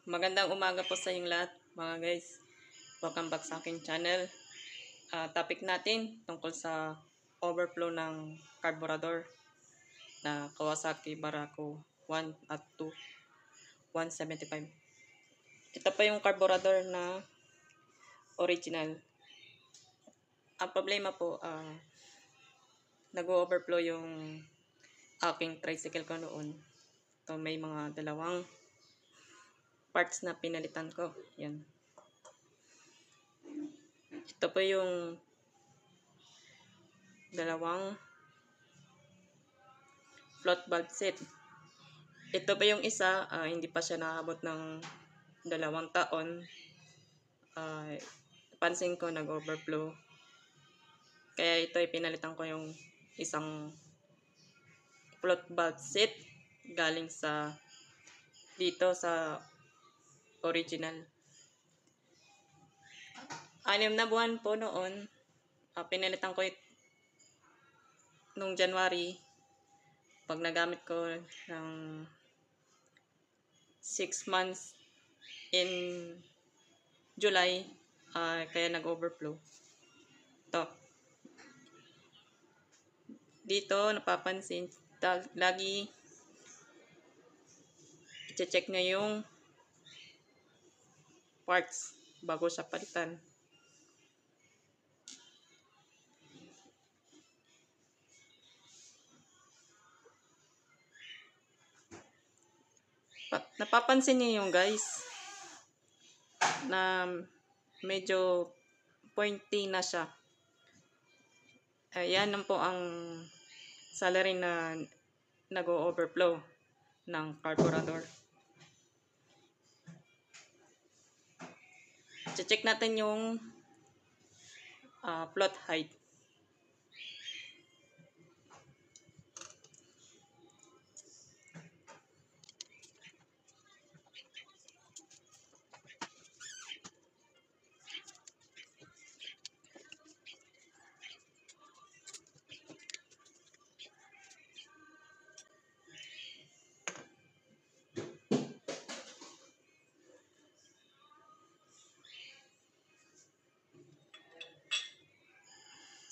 Magandang umaga po sa inyong lahat, mga guys. Welcome back sa aking channel. Topic natin tungkol sa overflow ng carburetor na Kawasaki Barako 1 at 2 175. Ito pa yung carburetor na original. Ang problema po, nag-overflow yung aking tricycle ko noon. Ito may mga dalawang parts na pinalitan ko. Yan. Ito po yung dalawang float valve set. Ito pa yung isa, hindi pa siya nakabot ng 2 taon. Pansin ko nag-overflow. Kaya ito ay pinalitan ko yung isang float valve set galing sa dito sa original. 6 na buwan po noon, pinalitan ko nung January. Pag nagamit ko ng 6 months in July, kaya nag-overflow. Ito. Dito, napapansin, lagi i-check nyo yung parts bago sa palitan. Napapansin niyo yung guys na medyo pointy na siya. Ayan lang po ang salary na nag-overflow ng carburetor. Check natin yung float height.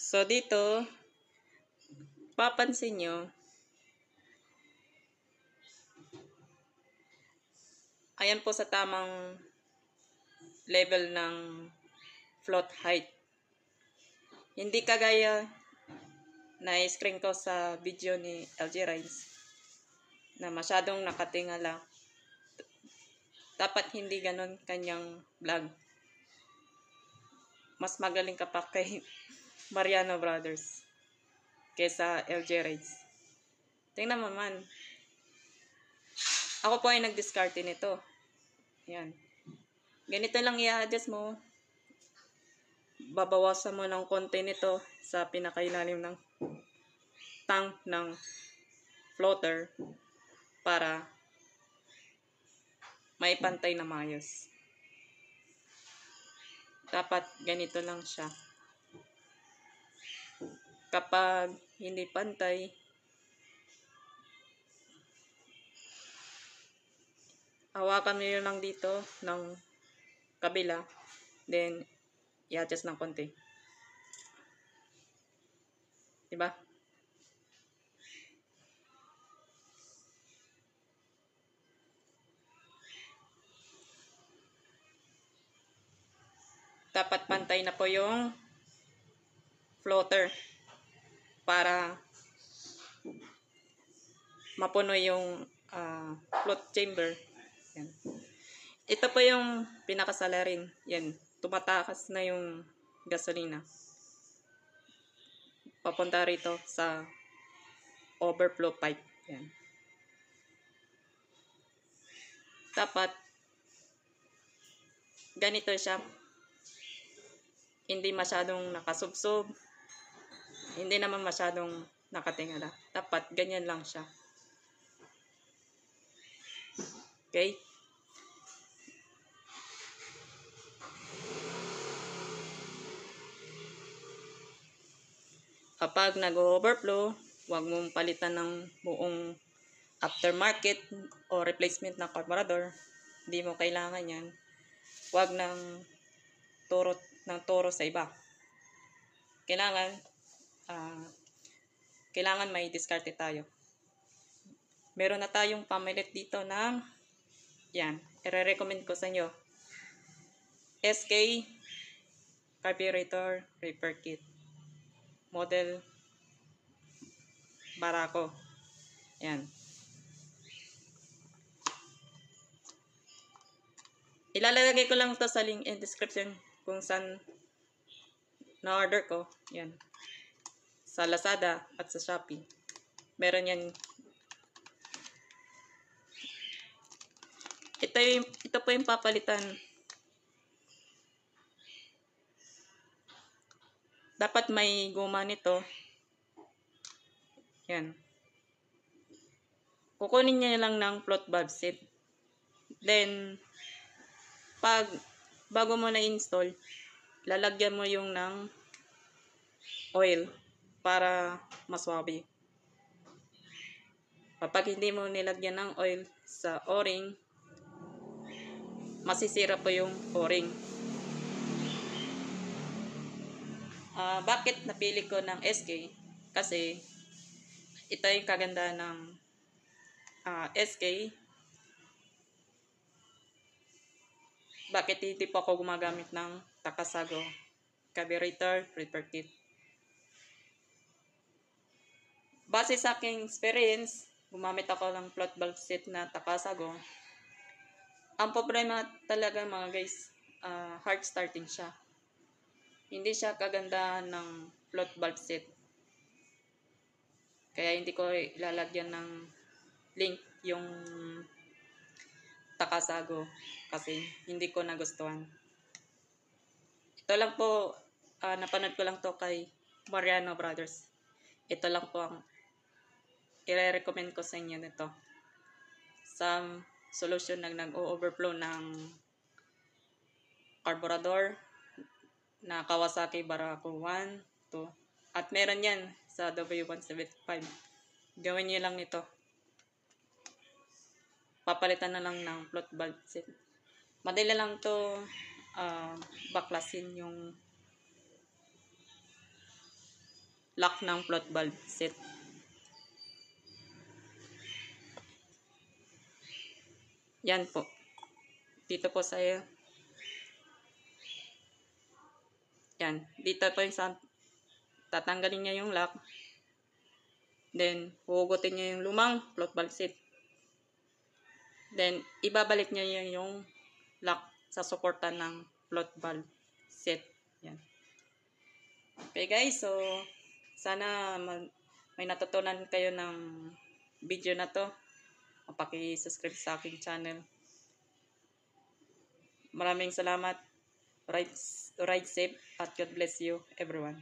So dito, papansin nyo, ayan po sa tamang level ng float height. Hindi kagaya na i-screen ko sa video ni LG Rides na masyadong nakatingala. Dapat hindi ganon kanyang vlog. Mas magaling ka pa kay Mariano Brothers kesa LG Rides. Tingnan mo man. Ako po ay nag-discarte nito. Yan. Ganito lang i-adjust mo. Babawasan mo ng konti nito sa pinakailalim ng tank ng floater para maipantay na maayos. Dapat ganito lang siya. Kapag hindi pantay, hawakan mo yun lang dito ng kabila, then i-adjust ng konti. Diba? Dapat pantay na po yung floater para mapuno yung float chamber. Yan. Ito po yung pinakasalarin. Yan. Tumatakas na yung gasolina. Papunta rito sa overflow pipe. Yan. Dapat ganito siya. Hindi masyadong nakasubsob. Hindi naman masyadong nakatingala. Dapat ganyan lang siya. Okay? Kapag nag-overflow, huwag mong palitan ng buong aftermarket o replacement na carburetor. Hindi mo kailangan yan. Huwag ng turo sa iba. Kailangan, kailangan may diskarte tayo. Meron na tayong pamilit dito ng, yan, i-recommend ko sa inyo. SK Carburetor Repair Kit. Model Barako. Yan. Ilalagay ko lang to sa link in description kung saan na-order ko. Yan. Sa Lazada at sa Shopee. Meron yan. Ito po yung papalitan. Dapat may guma nito. Yan. Kukunin niya lang ng float valve set. Then, bago mo na-install, lalagyan mo yung ng oil para maswabe. Kapag hindi mo nilagyan ng oil sa o-ring, masisira po yung o-ring. Bakit napili ko ng SK? Kasi ito yung kaganda ng SK. Bakit hindi po ako gumagamit ng Takasago Carburetor Repair Kit? Base sa aking experience, gumamit ako ng float valve set na Takasago. Ang problema talaga mga guys, hard starting siya. Hindi siya kaganda ng float valve set. Kaya hindi ko ilalagyan ng link yung Takasago kasi hindi ko nagustuhan. Ito lang po, napanood ko lang to kay Mariano Brothers. Ito lang po ang i-recommend ko sa inyo nito. Sa solution na nag-overflow ng carburetor na Kawasaki Barako 1, 2. At meron yan sa W175. Gawin nyo lang ito. Papalitan na lang ng float valve set. Madali lang to baklasin yung lock ng float valve set. Yan po. Dito po sa yan. Dito po yung tatanggalin niya yung lock. Then, hugutin niya yung lumang float valve set. Then, ibabalik niya yung lock sa suportan ng float valve set. Yan. Okay guys, so sana may natutunan kayo ng video na to. Paki-subscribe sa aking channel. Maraming salamat. Ride safe at God bless you everyone.